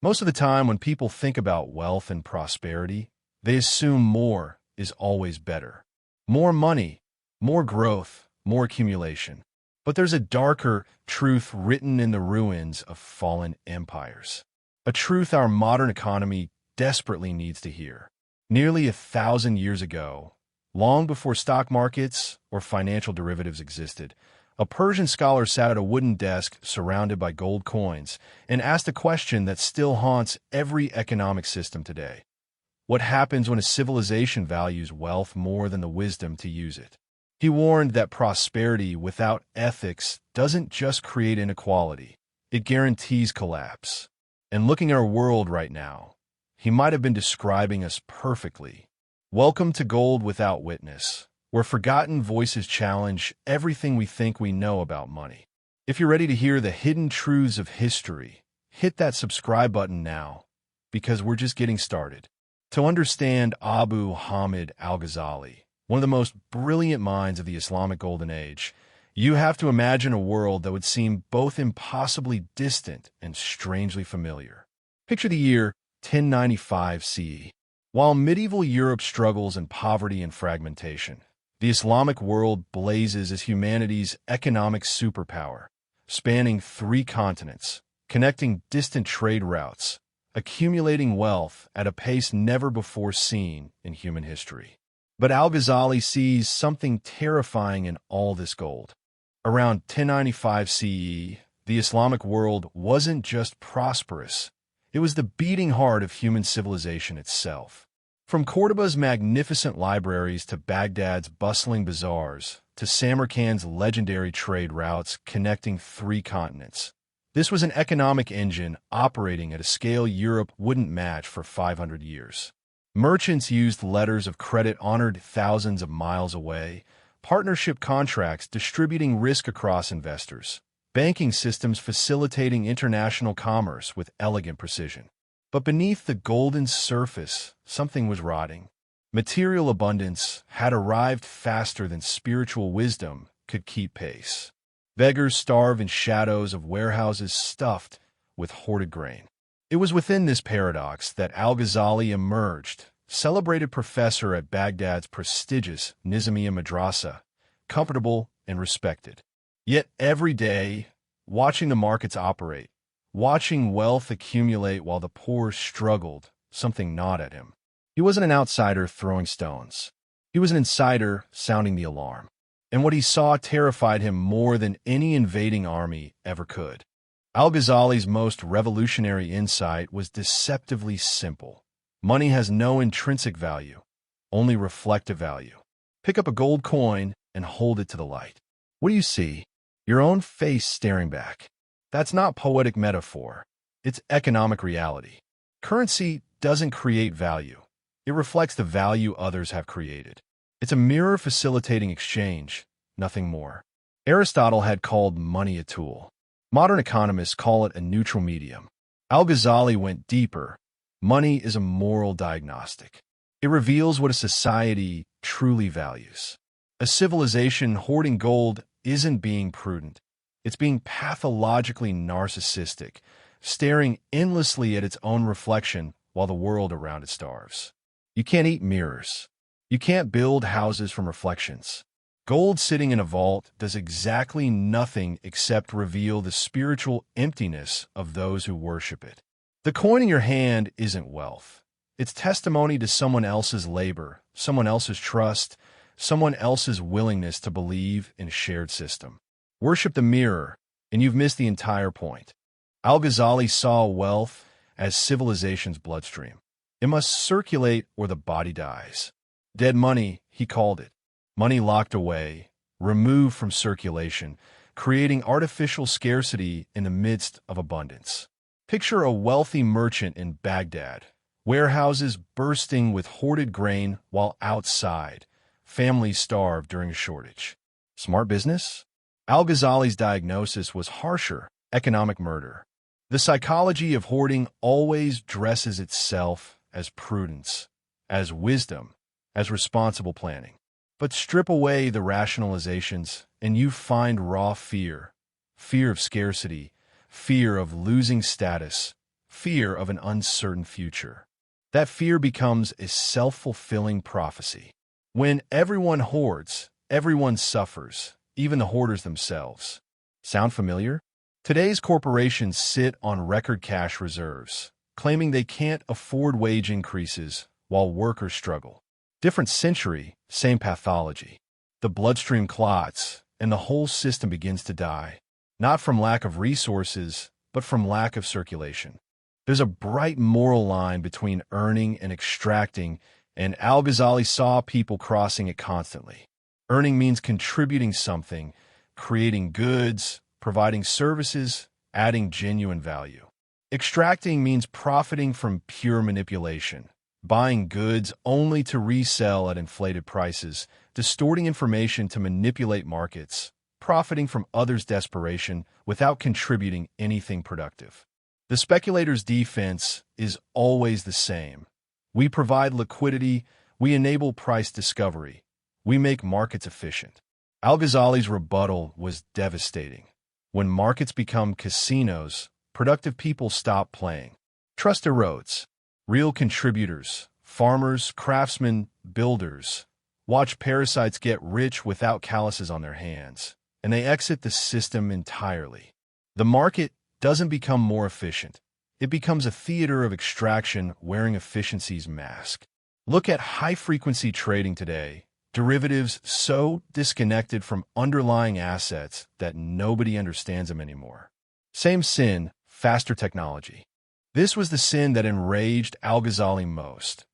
Most of the time, when people think about wealth and prosperity, they assume more is always better. More money, more growth, more accumulation. But there's a darker truth written in the ruins of fallen empires. A truth our modern economy desperately needs to hear. Nearly 1,000 years ago, long before stock markets or financial derivatives existed, a Persian scholar sat at a wooden desk surrounded by gold coins and asked a question that still haunts every economic system today. What happens when a civilization values wealth more than the wisdom to use it? He warned that prosperity without ethics doesn't just create inequality, it guarantees collapse. And looking at our world right now, he might have been describing us perfectly. Welcome to Gold Without Witness, where forgotten voices challenge everything we think we know about money. If you're ready to hear the hidden truths of history, hit that subscribe button now, because we're just getting started. To understand Abu Hamid al-Ghazali, one of the most brilliant minds of the Islamic Golden Age, you have to imagine a world that would seem both impossibly distant and strangely familiar. Picture the year 1095 CE. While medieval Europe struggles in poverty and fragmentation, the Islamic world blazes as humanity's economic superpower, spanning 3 continents, connecting distant trade routes, accumulating wealth at a pace never before seen in human history. But al-Ghazali sees something terrifying in all this gold. Around 1095 CE, the Islamic world wasn't just prosperous, it was the beating heart of human civilization itself. From Cordoba's magnificent libraries to Baghdad's bustling bazaars to Samarkand's legendary trade routes connecting 3 continents, this was an economic engine operating at a scale Europe wouldn't match for 500 years. Merchants used letters of credit honored thousands of miles away, partnership contracts distributing risk across investors, banking systems facilitating international commerce with elegant precision. But beneath the golden surface, something was rotting. Material abundance had arrived faster than spiritual wisdom could keep pace. Beggars starve in shadows of warehouses stuffed with hoarded grain. It was within this paradox that al-Ghazali emerged, celebrated professor at Baghdad's prestigious Nizamiya Madrasa, comfortable and respected. Yet every day, watching the markets operate, watching wealth accumulate while the poor struggled, something gnawed at him. He wasn't an outsider throwing stones. He was an insider sounding the alarm. And what he saw terrified him more than any invading army ever could. Al-Ghazali's most revolutionary insight was deceptively simple. Money has no intrinsic value, only reflective value. Pick up a gold coin and hold it to the light. What do you see? Your own face staring back. That's not poetic metaphor. It's economic reality. Currency doesn't create value. It reflects the value others have created. It's a mirror facilitating exchange, nothing more. Aristotle had called money a tool. Modern economists call it a neutral medium. Al-Ghazali went deeper. Money is a moral diagnostic. It reveals what a society truly values. A civilization hoarding gold isn't being prudent. It's being pathologically narcissistic, staring endlessly at its own reflection while the world around it starves. You can't eat mirrors. You can't build houses from reflections. Gold sitting in a vault does exactly nothing except reveal the spiritual emptiness of those who worship it. The coin in your hand isn't wealth. It's testimony to someone else's labor, someone else's trust, someone else's willingness to believe in a shared system. Worship the mirror, and you've missed the entire point. Al-Ghazali saw wealth as civilization's bloodstream. It must circulate or the body dies. Dead money, he called it. Money locked away, removed from circulation, creating artificial scarcity in the midst of abundance. Picture a wealthy merchant in Baghdad, warehouses bursting with hoarded grain while outside, families starve during a shortage. Smart business? Al-Ghazali's diagnosis was harsher: economic murder. The psychology of hoarding always dresses itself as prudence, as wisdom, as responsible planning. But strip away the rationalizations, and you find raw fear. Fear of scarcity, fear of losing status, fear of an uncertain future. That fear becomes a self-fulfilling prophecy. When everyone hoards, everyone suffers, even the hoarders themselves. Sound familiar? Today's corporations sit on record cash reserves, claiming they can't afford wage increases while workers struggle. Different century, same pathology. The bloodstream clots, and the whole system begins to die, not from lack of resources, but from lack of circulation. There's a bright moral line between earning and extracting, and al-Ghazali saw people crossing it constantly. Earning means contributing something, creating goods, providing services, adding genuine value. Extracting means profiting from pure manipulation, buying goods only to resell at inflated prices, distorting information to manipulate markets, profiting from others' desperation without contributing anything productive. The speculator's defense is always the same. We provide liquidity, we enable price discovery, we make markets efficient. Al-Ghazali's rebuttal was devastating. When markets become casinos, productive people stop playing. Trust erodes. Real contributors, farmers, craftsmen, builders, watch parasites get rich without calluses on their hands, and they exit the system entirely. The market doesn't become more efficient. It becomes a theater of extraction wearing efficiency's mask. Look at high-frequency trading today. Derivatives so disconnected from underlying assets that nobody understands them anymore. Same sin, faster technology. This was the sin that enraged al-Ghazali most.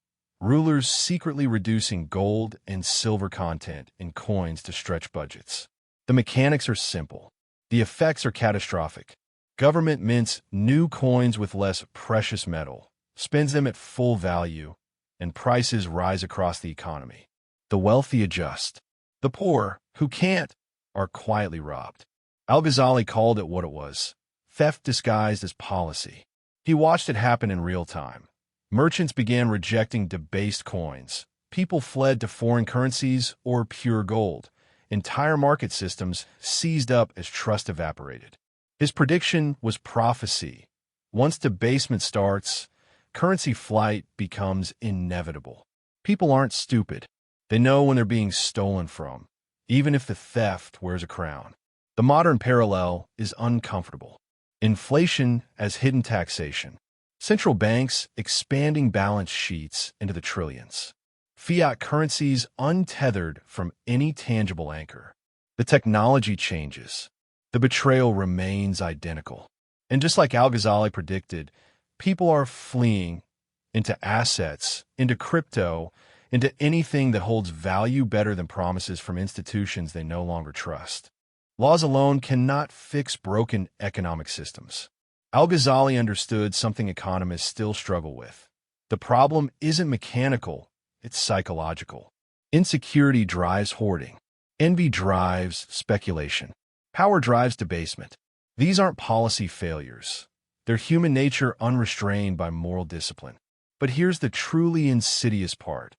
Rulers secretly reducing gold and silver content in coins to stretch budgets. The mechanics are simple. The effects are catastrophic. Government mints new coins with less precious metal, spends them at full value, and prices rise across the economy. The wealthy adjust. The poor, who can't, are quietly robbed. Al-Ghazali called it what it was: theft disguised as policy. He watched it happen in real time. Merchants began rejecting debased coins. People fled to foreign currencies or pure gold. Entire market systems seized up as trust evaporated. His prediction was prophecy. Once debasement starts, currency flight becomes inevitable. People aren't stupid. They know when they're being stolen from, even if the theft wears a crown. The modern parallel is uncomfortable. Inflation as hidden taxation. Central banks expanding balance sheets into the trillions. Fiat currencies untethered from any tangible anchor. The technology changes. The betrayal remains identical. And just like al-Ghazali predicted, people are fleeing into assets, into crypto, into anything that holds value better than promises from institutions they no longer trust. Laws alone cannot fix broken economic systems. Al-Ghazali understood something economists still struggle with. The problem isn't mechanical, it's psychological. Insecurity drives hoarding. Envy drives speculation. Power drives debasement. These aren't policy failures. They're human nature unrestrained by moral discipline. But here's the truly insidious part.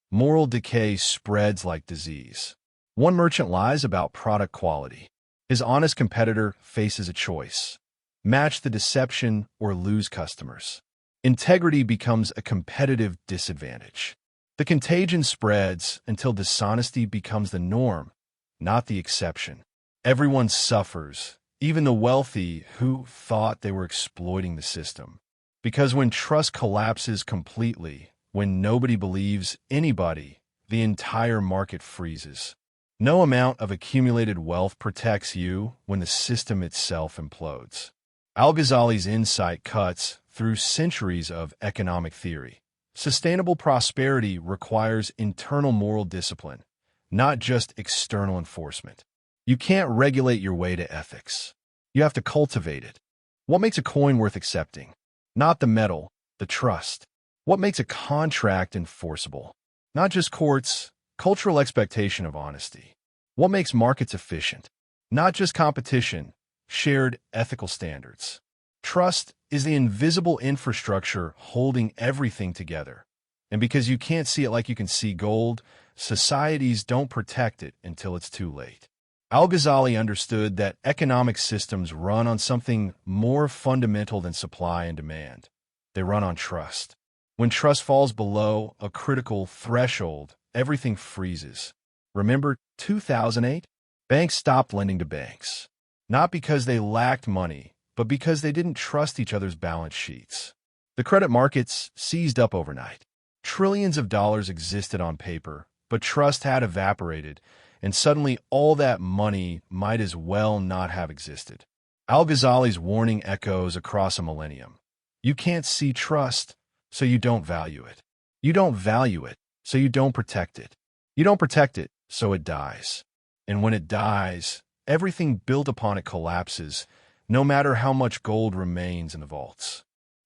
Moral decay spreads like disease. One merchant lies about product quality. His honest competitor faces a choice: match the deception or lose customers. Integrity becomes a competitive disadvantage. The contagion spreads until dishonesty becomes the norm, not the exception. Everyone suffers, even the wealthy who thought they were exploiting the system. Because when trust collapses completely, when nobody believes anybody, the entire market freezes. No amount of accumulated wealth protects you when the system itself implodes. Al-Ghazali's insight cuts through centuries of economic theory. Sustainable prosperity requires internal moral discipline, not just external enforcement. You can't regulate your way to ethics. You have to cultivate it. What makes a coin worth accepting? Not the metal, the trust. What makes a contract enforceable? Not just courts, cultural expectation of honesty. What makes markets efficient? Not just competition, shared ethical standards. Trust is the invisible infrastructure holding everything together. And because you can't see it like you can see gold, societies don't protect it until it's too late. Al-Ghazali understood that economic systems run on something more fundamental than supply and demand. They run on trust. When trust falls below a critical threshold, everything freezes. Remember 2008? Banks stopped lending to banks. Not because they lacked money, but because they didn't trust each other's balance sheets. The credit markets seized up overnight. Trillions of dollars existed on paper, but trust had evaporated, and suddenly all that money might as well not have existed. Al-Ghazali's warning echoes across a millennium. You can't see trust, so you don't value it. You don't value it, so you don't protect it. You don't protect it, so it dies. And when it dies, everything built upon it collapses, no matter how much gold remains in the vaults.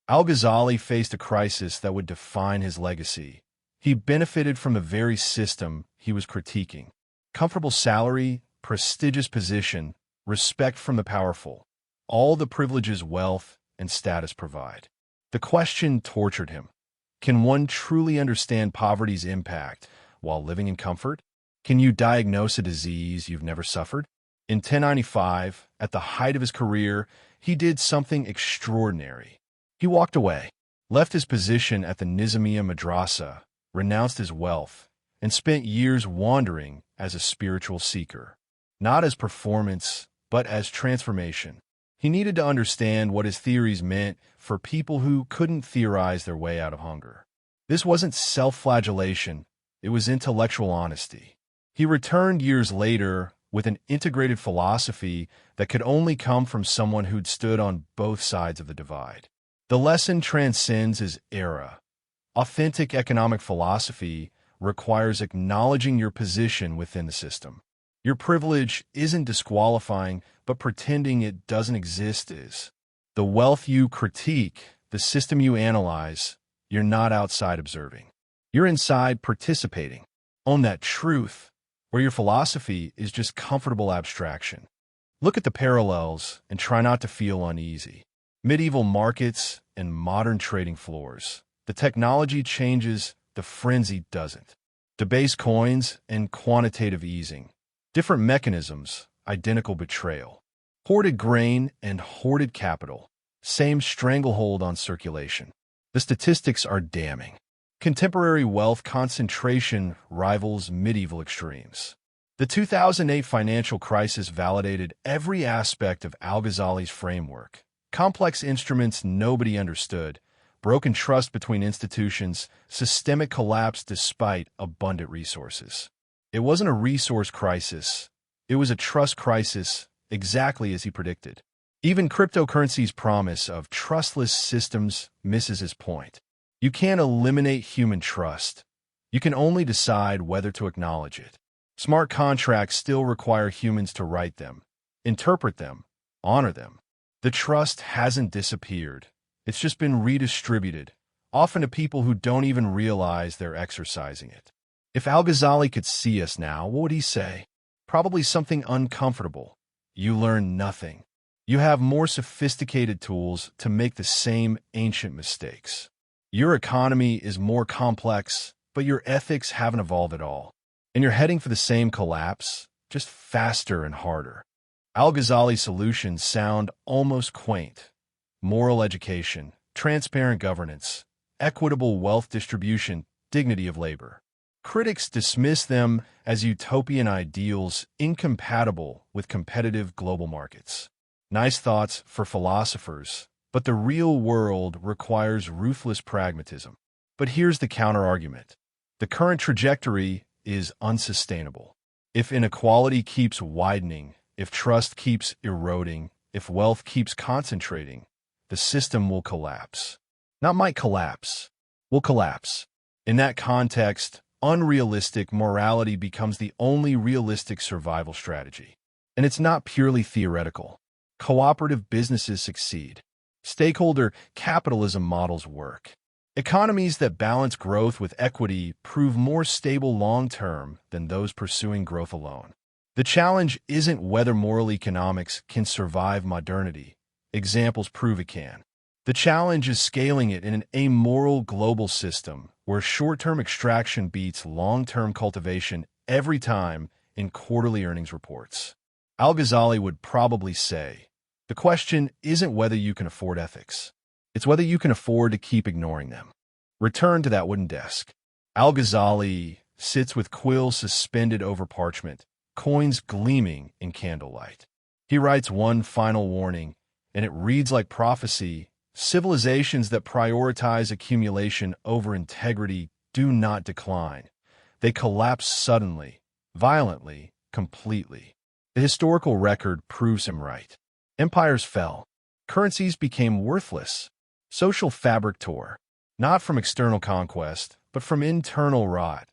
Al-Ghazali faced a crisis that would define his legacy. He benefited from the very system he was critiquing. Comfortable salary, prestigious position, respect from the powerful, all the privileges wealth and status provide. The question tortured him. Can one truly understand poverty's impact while living in comfort? Can you diagnose a disease you've never suffered? In 1095, at the height of his career, he did something extraordinary. He walked away, left his position at the Nizamiya Madrasa, renounced his wealth, and spent years wandering as a spiritual seeker. Not as performance, but as transformation. He needed to understand what his theories meant for people who couldn't theorize their way out of hunger. This wasn't self-flagellation, it was intellectual honesty. He returned years later with an integrated philosophy that could only come from someone who'd stood on both sides of the divide. The lesson transcends his era. Authentic economic philosophy requires acknowledging your position within the system. Your privilege isn't disqualifying, but pretending it doesn't exist is. The wealth you critique, the system you analyze, you're not outside observing. You're inside participating. Own that truth, where your philosophy is just comfortable abstraction. Look at the parallels and try not to feel uneasy. Medieval markets and modern trading floors. The technology changes, the frenzy doesn't. Debased coins and quantitative easing. Different mechanisms, identical betrayal. Hoarded grain and hoarded capital. Same stranglehold on circulation. The statistics are damning. Contemporary wealth concentration rivals medieval extremes. The 2008 financial crisis validated every aspect of al-Ghazali's framework. Complex instruments nobody understood, broken trust between institutions, systemic collapse despite abundant resources. It wasn't a resource crisis. It was a trust crisis, exactly as he predicted. Even cryptocurrency's promise of trustless systems misses his point. You can't eliminate human trust. You can only decide whether to acknowledge it. Smart contracts still require humans to write them, interpret them, honor them. The trust hasn't disappeared. It's just been redistributed, often to people who don't even realize they're exercising it. If al-Ghazali could see us now, what would he say? Probably something uncomfortable. You learn nothing. You have more sophisticated tools to make the same ancient mistakes. Your economy is more complex, but your ethics haven't evolved at all. And you're heading for the same collapse, just faster and harder. Al-Ghazali's solutions sound almost quaint. Moral education, transparent governance, equitable wealth distribution, dignity of labor. Critics dismiss them as utopian ideals incompatible with competitive global markets. Nice thoughts for philosophers, but the real world requires ruthless pragmatism. But here's the counter-argument. The current trajectory is unsustainable. If inequality keeps widening, if trust keeps eroding, if wealth keeps concentrating, the system will collapse. Not might collapse, will collapse. In that context, unrealistic morality becomes the only realistic survival strategy. And it's not purely theoretical. Cooperative businesses succeed. Stakeholder capitalism models work. Economies that balance growth with equity prove more stable long-term than those pursuing growth alone. The challenge isn't whether moral economics can survive modernity. Examples prove it can. The challenge is scaling it in an amoral global system where short-term extraction beats long-term cultivation every time in quarterly earnings reports. Al-Ghazali would probably say, the question isn't whether you can afford ethics. It's whether you can afford to keep ignoring them. Return to that wooden desk. Al-Ghazali sits with quills suspended over parchment, coins gleaming in candlelight. He writes one final warning, and it reads like prophecy. Civilizations that prioritize accumulation over integrity do not decline. They collapse suddenly, violently, completely. The historical record proves him right. Empires fell. Currencies became worthless. Social fabric tore, not from external conquest, but from internal rot,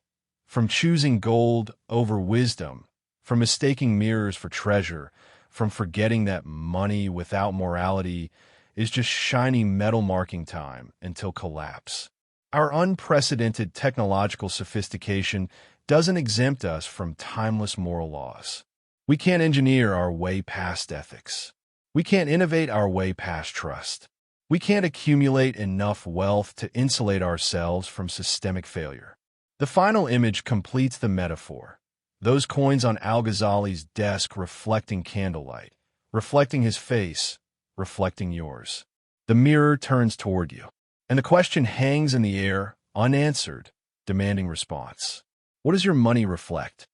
from choosing gold over wisdom, from mistaking mirrors for treasure, from forgetting that money without morality is just shiny metal marking time until collapse. Our unprecedented technological sophistication doesn't exempt us from timeless moral laws. We can't engineer our way past ethics. We can't innovate our way past trust. We can't accumulate enough wealth to insulate ourselves from systemic failure. The final image completes the metaphor. Those coins on al-Ghazali's desk reflecting candlelight, reflecting his face, reflecting yours. The mirror turns toward you, and the question hangs in the air, unanswered, demanding response. What does your money reflect?